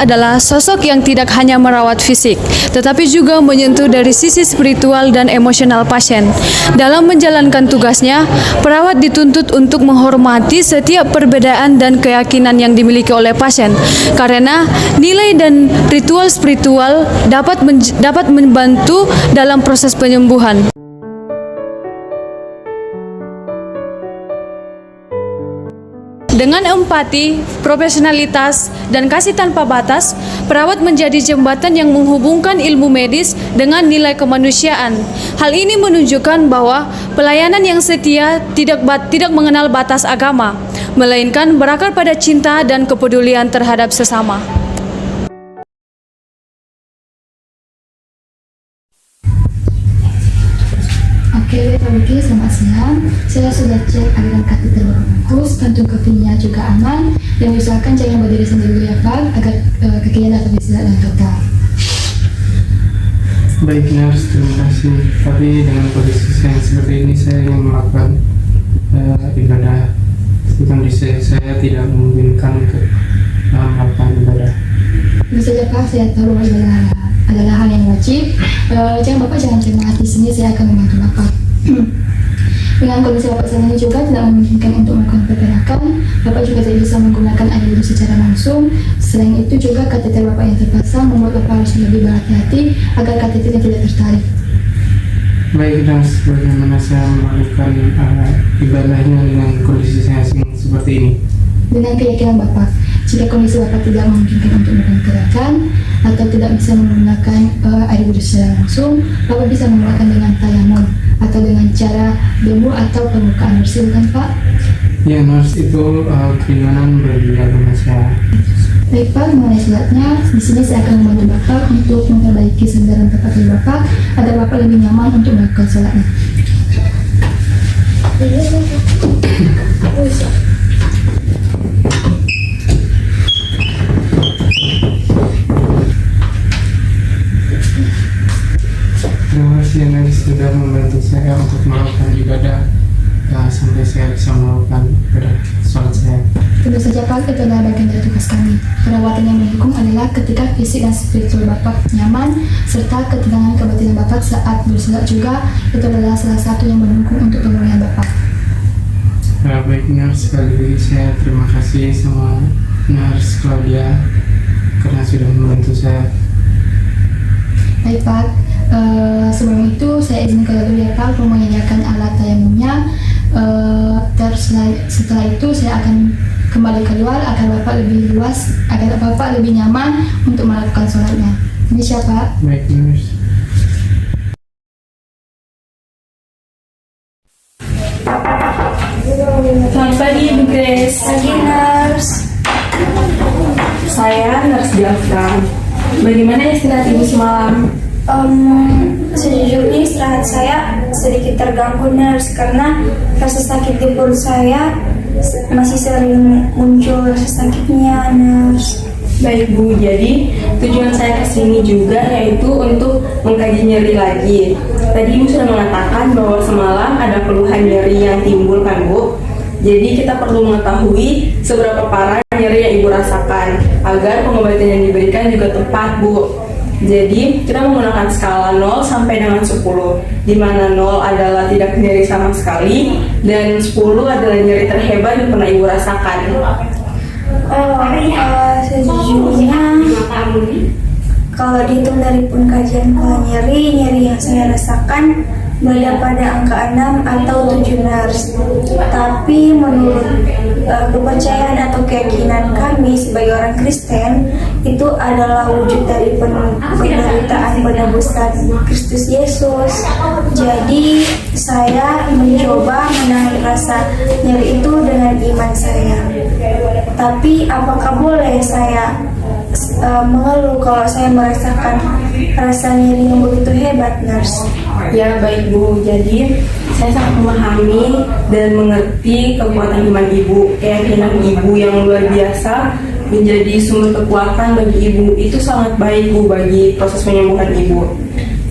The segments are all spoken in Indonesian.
adalah sosok yang tidak hanya merawat fisik, tetapi juga menyentuh dari sisi spiritual dan emosional pasien. Dalam menjalankan tugasnya, perawat dituntut untuk menghormati setiap perbedaan dan keyakinan yang dimiliki oleh pasien, karena nilai dan ritual spiritual dapat membantu dalam proses penyembuhan. Dengan empati, profesionalitas, dan kasih tanpa batas, perawat menjadi jembatan yang menghubungkan ilmu medis dengan nilai kemanusiaan. Hal ini menunjukkan bahwa pelayanan yang setia tidak mengenal batas agama, melainkan berakar pada cinta dan kepedulian terhadap sesama. Oke, Pak Wiki, selamat siang. Saya sudah cek aliran kateter bagus, kantung kakinya juga aman, dan usahakan jangan berdiri sendiri ya Pak, agar kakinya dapat beristirahat dengan total. Baik nurse, terima kasih. Tapi dengan kondisi saya seperti ini, saya ingin melakukan ibadah. Kondisi saya tidak memungkinkan untuk melakukan ibadah. Tentu saja Pak, saya tahu ibadah adalah hal yang wajib. Bapak jangan cemas, di sini saya akan membantu Bapak. Dengan kondisi Bapak saat ini juga tidak memungkinkan untuk melakukan pergerakan, Bapak juga tidak bisa menggunakan air wudhu secara langsung. Selain itu juga kateter Bapak yang terpasang membuat Bapak harus lebih berhati-hati agar kateternya tidak tertarik. Baik nurse, bagaimana saya melakukan ibadahnya dengan kondisi saya seperti ini? Dengan keyakinan Bapak, jika kondisi Bapak tidak memungkinkan untuk melakukan gerakan atau tidak bisa menggunakan air wudhu secara langsung, Bapak bisa menggunakan dengan tayamum atau dengan cara bambu atau permukaan bersih, bukan Pak? Ya nurse, itu keringanan bagi agama saya. Baik Pak, mengenai sholatnya, di sini saya akan membantu Bapak untuk memperbaiki sandaran tempat tidur Bapak agar Bapak lebih nyaman untuk melakukan sholatnya. Terima kasih nurse sudah membantu saya untuk melakukan ibadah sampai saya bisa melakukan ibadah sholat saya. Tentu saja Pak, itu adalah bagian dari tugas kami. Perawatan yang mendukung adalah ketika fisik dan spiritual Bapak nyaman, serta ketenangan kebatinan Bapak saat bersolat juga, itu adalah salah satu yang mendukung untuk pemulihan Bapak. Baik nurse, sekali lagi saya terima kasih sama nurse Claudia karena sudah membantu saya. Baik Pak, sebelum itu saya izin kalau dulu ya Pak, untuk menyediakan alat tayamumnya. Setelah itu saya akan kembali keluar agar Bapak lebih luas, agar Bapak lebih nyaman untuk melakukan sholatnya. Ini siapa? Baik nurse. Selamat pagi Bu Grace. Pagi nurse. Saya nurse Jafra. Bagaimana istirahat Ibu semalam? Sejujurnya istirahat saya sedikit terganggu nurse karena rasa sakit di perut saya masih sering muncul rasa sakitnya nurse. Baik Bu, jadi tujuan saya kesini juga yaitu untuk mengkaji nyeri lagi. Tadi Ibu sudah mengatakan bahwa semalam ada keluhan nyeri yang timbul kan Bu. Jadi kita perlu mengetahui seberapa parah nyeri yang Ibu rasakan agar pengobatan yang diberikan juga tepat Bu. Jadi kita menggunakan skala 0 sampai dengan 10, di mana 0 adalah tidak nyeri sama sekali dan 10 adalah nyeri terhebat yang pernah Ibu rasakan. Sejujurnya kalau dihitung dari pengkajian pola nyeri yang saya rasakan berada pada angka 6 atau 7 nurse. Tapi menurut kepercayaan atau keyakinan kami sebagai orang Kristen, itu adalah wujud dari penderitaan penebusan Kristus Yesus. Jadi saya mencoba menahan rasa nyeri itu dengan iman saya. Tapi apakah boleh saya mengeluh kalau saya merasakan rasa nyeri yang begitu hebat, nurse? Ya baik Bu, jadi saya sangat memahami dan mengerti kekuatan iman Ibu. Keyakinan Ibu yang luar biasa menjadi sumber kekuatan bagi Ibu. Itu sangat baik Bu bagi proses penyembuhan Ibu.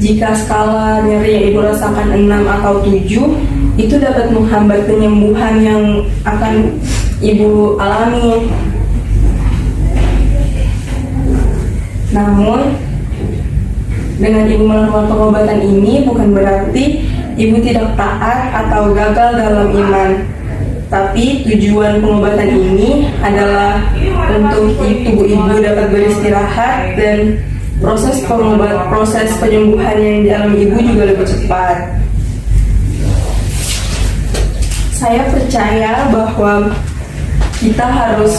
Jika skala nyeri yang Ibu rasakan 6 atau 7, itu dapat menghambat penyembuhan yang akan Ibu alami. Namun, dengan ibu melakukan pengobatan ini bukan berarti ibu tidak taat atau gagal dalam iman. Tapi tujuan pengobatan ini adalah untuk tubuh ibu dapat beristirahat dan proses penyembuhan yang dialami ibu juga lebih cepat. Saya percaya bahwa kita harus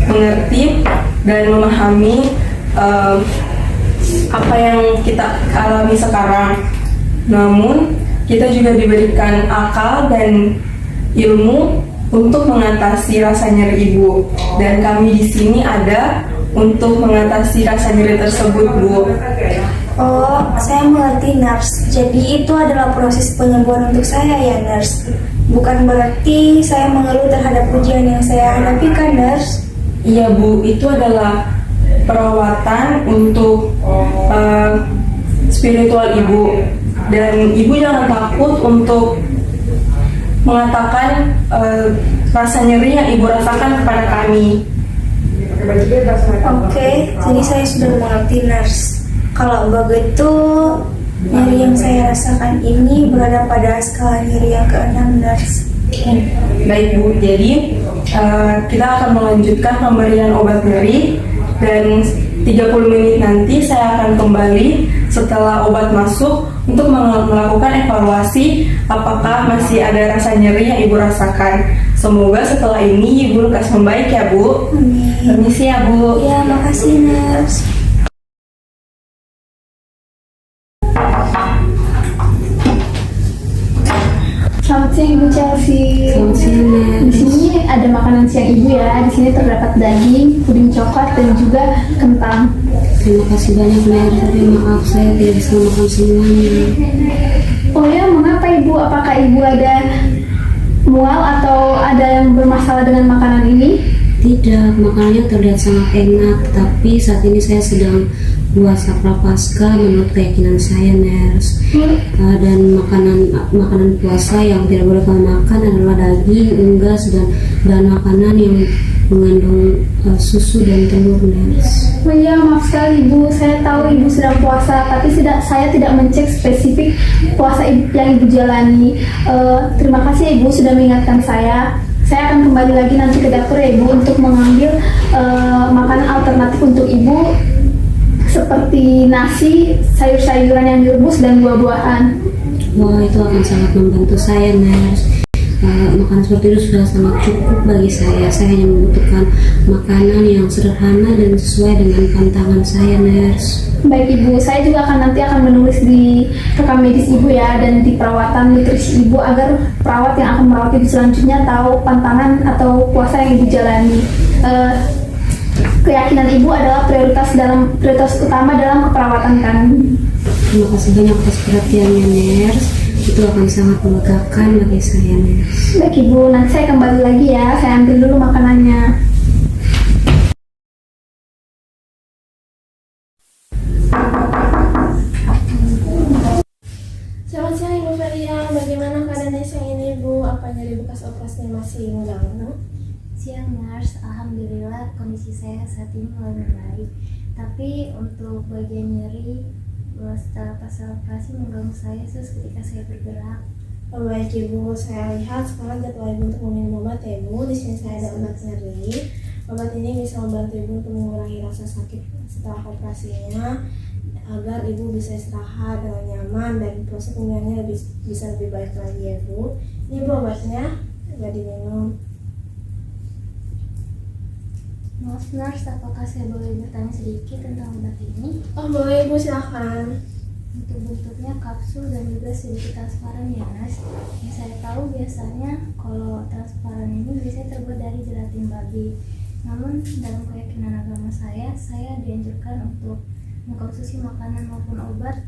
mengerti dan memahami apa yang kita alami sekarang. Namun kita juga diberikan akal dan ilmu untuk mengatasi rasa nyeri ibu. Dan kami di sini ada untuk mengatasi rasa nyeri tersebut, Bu. Oh, saya mengerti, nurse. Jadi itu adalah proses penyembuhan untuk saya ya, nurse. Bukan berarti saya mengeluh terhadap ujian yang saya hadapi kan, nurse? Iya, Bu, itu adalah perawatan untuk spiritual ibu. Dan ibu jangan takut untuk mengatakan rasa nyeri yang ibu rasakan kepada kami. Oke, jadi saya sudah mengerti, nurse. Kalau begitu, nyeri yang saya rasakan ini berada pada skala nyeri yang ke-6, nurse. Baik, Bu, jadi kita akan melanjutkan pemberian obat nyeri. Dan 30 menit nanti saya akan kembali setelah obat masuk untuk melakukan evaluasi apakah masih ada rasa nyeri yang ibu rasakan. Semoga setelah ini ibu lekas membaik ya, Bu. Amin. Permisi ya, Bu. Ya, makasih, nurse. Selamat siang Ibu Chelsea. Selamat siang, Nurse. Di sini ada makanan siang Ibu ya. Di sini terdapat daging, puding coklat dan juga kentang. Terima kasih banyak, Nurse. Tapi maaf, saya tidak bisa makan semuanya. Oh ya, mengapa Ibu? Apakah Ibu ada mual atau ada yang bermasalah dengan makanan ini? Tidak, makanannya terlihat sangat enak, tapi saat ini saya sedang puasa prapaskah menurut keyakinan saya, Nurse. Dan makanan puasa yang tidak boleh kalian makan adalah daging, unggas, dan makanan yang mengandung susu dan telur, Nurse. Oh iya, maaf sekali Ibu. Saya tahu Ibu sedang puasa, tapi saya tidak mencek spesifik puasa yang Ibu jalani. Terima kasih Ibu sudah mengingatkan saya. Saya akan kembali lagi nanti ke dapur ya Ibu untuk mengambil makanan alternatif untuk Ibu seperti nasi, sayur-sayuran yang direbus dan buah-buahan. Wah, itu akan sangat membantu saya, Nurse. Makanan seperti itu sudah sangat cukup bagi saya. Saya hanya membutuhkan makanan yang sederhana dan sesuai dengan pantangan saya, Nurse. Baik Ibu, saya juga nanti akan menulis di rekam medis Ibu ya, dan di perawatan nutrisi Ibu agar perawat yang akan merawat Ibu selanjutnya tahu pantangan atau puasa yang Ibu jalani. Keyakinan Ibu adalah prioritas utama dalam keperawatan kami. Terima kasih banyak atas perhatiannya, Nurse. Itu akan sangat melegakan bagi saya, Nurse. Baik Ibu, nanti saya kembali lagi ya. Saya ambil dulu makanannya. Selamat siang Ibu Feria, bagaimana keadaannya siang ini Bu? Apa nyeri bekas operasinya masih mengganggu? Siang, Nurse. Alhamdulillah kondisi saya saat ini mulai membaik. Tapi untuk bagian nyeri setelah pasca operasi mengganggu saya ketika saya bergerak. Baik Ibu, saya lihat sekarang jadwal Ibu untuk meminum obat ya Bu. Di sini saya ada obat nyeri. Obat ini bisa membantu Ibu untuk mengurangi rasa sakit setelah operasinya, agar Ibu bisa istirahat dengan nyaman dan proses pemulihannya bisa lebih baik lagi ya Bu. Ini Bu obatnya, sudah diminum. Maaf, Nurse, apakah saya boleh bertanya sedikit tentang obat ini? Oh boleh Ibu, silahkan. Untuk bentuknya kapsul dan juga sedikit transparan ya, Nurse. Yang saya tahu biasanya kalau transparan ini biasanya terbuat dari gelatin babi. Namun dalam keyakinan agama saya dianjurkan untuk mengkonsumsi makanan maupun obat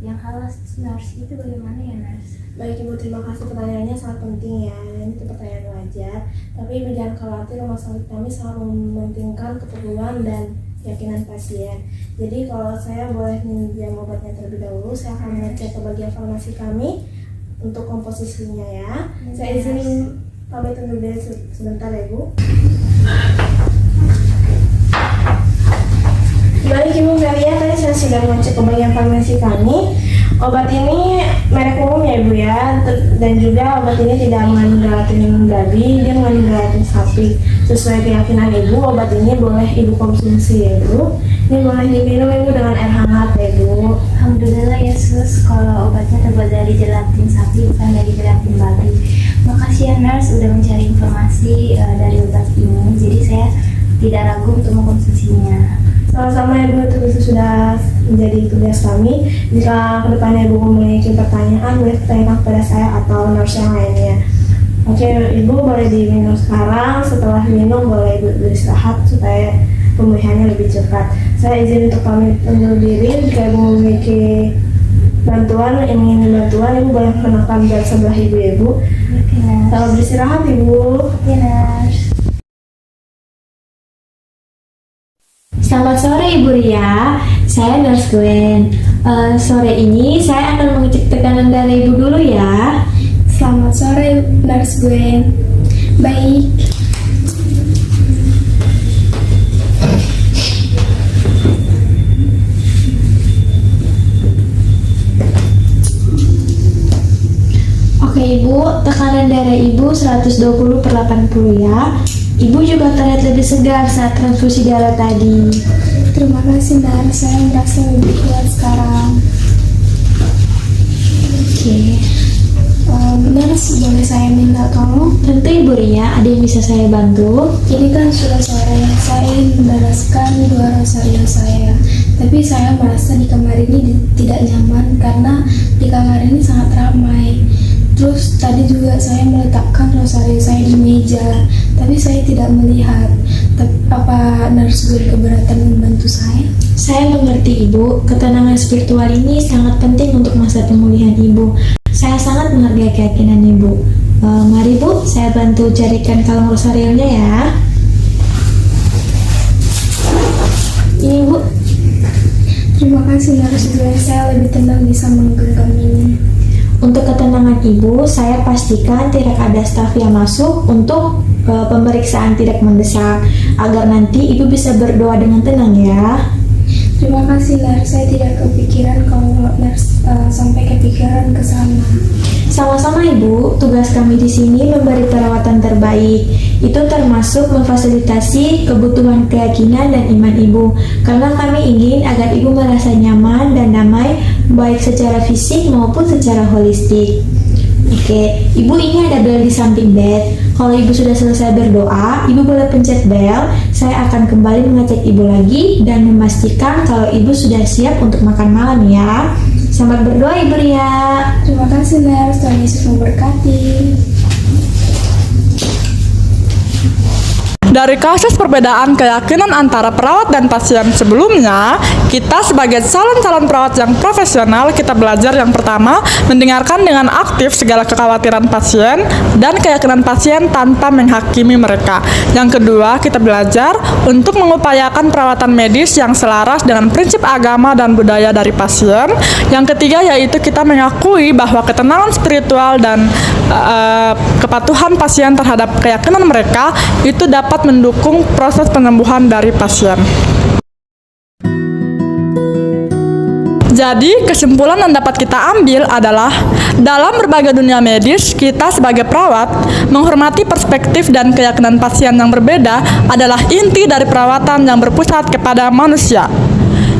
yang halal, Nurse. Itu bagaimana ya, Nurse? Baik Ibu, terima kasih, pertanyaannya sangat penting ya. Ini itu pertanyaan wajar. Tapi Ibu jangan khawatir, rumah sakit kami selalu mementingkan keperluan dan keyakinan pasien. Jadi kalau saya boleh minjem obatnya terlebih dahulu, saya akan mengecek ke bagian farmasi kami untuk komposisinya ya. Saya izin pamit undur diri sebentar ya Bu. informasi kami, obat ini merek umum ya Ibu ya, dan juga obat ini tidak mengandung gelatin babi, dia mengandung gelatin sapi. Sesuai keyakinan Ibu, obat ini boleh Ibu konsumsi ya Ibu. Ini boleh diminum Ibu dengan air hangat ya Ibu. Alhamdulillah ya sus, kalau obatnya terbuat dari gelatin sapi bukan dari gelatin babi. Makasih ya nurse udah mencari informasi dari obat ini, jadi saya tidak ragu untuk mengkonsumsinya. Sama-sama Ibu, itu sudah menjadi tugas kami. Jika kedepannya Ibu memiliki pertanyaan, boleh tanyakan kepada saya atau nurse yang lainnya. Oke Ibu, boleh diminum sekarang. Setelah minum boleh Ibu beristirahat supaya pemulihannya lebih cepat. Saya izin untuk pamit undur diri. Jika Ibu memiliki bantuan, ingin bantuan, Ibu boleh menekan bel sebelah Ibu. Oke nurse. Selamat beristirahat Ibu. Oke nurse. Selamat sore Ibu Ria, saya Nurse Gwen. Sore ini saya akan mengecek tekanan darah Ibu dulu ya. Selamat sore Nurse Gwen. Baik. Oke Ibu, tekanan darah Ibu 120/80 ya. Ibu juga terlihat lebih segar saat transfusi darah tadi. Terima kasih nurse, saya merasa lebih kuat sekarang. Oke. Nurse, boleh saya minta tolong? Tentu Ibu Ria, ada yang bisa saya bantu? Ini kan sudah sore, saya ingin membalaskan 2 rosario saya. Tapi saya merasa di kamar ini tidak nyaman karena di kamar ini sangat ramai. Terus tadi juga saya meletakkan rosario saya di meja, tapi saya tidak melihat. Apa nurse Gwen keberatan membantu saya? Saya mengerti Ibu, ketenangan spiritual ini sangat penting untuk masa pemulihan Ibu. Saya sangat menghargai keyakinan Ibu. Mari Bu, saya bantu carikan kalung rosarionya ya. Ini Bu. Terima kasih nurse Gwen, saya lebih tenang bisa menggenggam ini. Untuk ketenangan Ibu, saya pastikan tidak ada staf yang masuk untuk pemeriksaan tidak mendesak, agar nanti Ibu bisa berdoa dengan tenang ya. Terima kasih nurse, saya tidak kepikiran kalau nurse sampai kepikiran ke sana. Sama-sama Ibu, tugas kami di sini memberi perawatan terbaik. Itu termasuk memfasilitasi kebutuhan keyakinan dan iman Ibu. Karena kami ingin agar Ibu merasa nyaman dan damai, baik secara fisik maupun secara holistik. Oke, Ibu ini ada bel di samping bed. Kalau Ibu sudah selesai berdoa, Ibu boleh pencet bel. Saya akan kembali mengecek Ibu lagi dan memastikan kalau Ibu sudah siap untuk makan malam ya. Selamat berdoa Ibu Ria. Terima kasih nurse, Tuhan Yesus memberkati. Dari kasus perbedaan keyakinan antara perawat dan pasien sebelumnya, kita sebagai calon-calon perawat yang profesional, kita belajar yang pertama, mendengarkan dengan aktif segala kekhawatiran pasien dan keyakinan pasien tanpa menghakimi mereka. Yang kedua, kita belajar untuk mengupayakan perawatan medis yang selaras dengan prinsip agama dan budaya dari pasien. Yang ketiga, yaitu kita mengakui bahwa ketenangan spiritual dan kepatuhan pasien terhadap keyakinan mereka itu dapat mendukung proses penyembuhan dari pasien. Jadi, kesimpulan yang dapat kita ambil adalah dalam berbagai dunia medis, kita sebagai perawat menghormati perspektif dan keyakinan pasien yang berbeda adalah inti dari perawatan yang berpusat kepada manusia.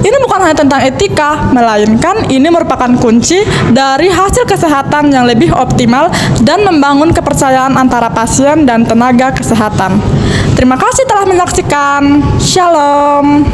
Ini bukan hanya tentang etika, melainkan ini merupakan kunci dari hasil kesehatan yang lebih optimal dan membangun kepercayaan antara pasien dan tenaga kesehatan. Terima kasih telah menyaksikan. Shalom.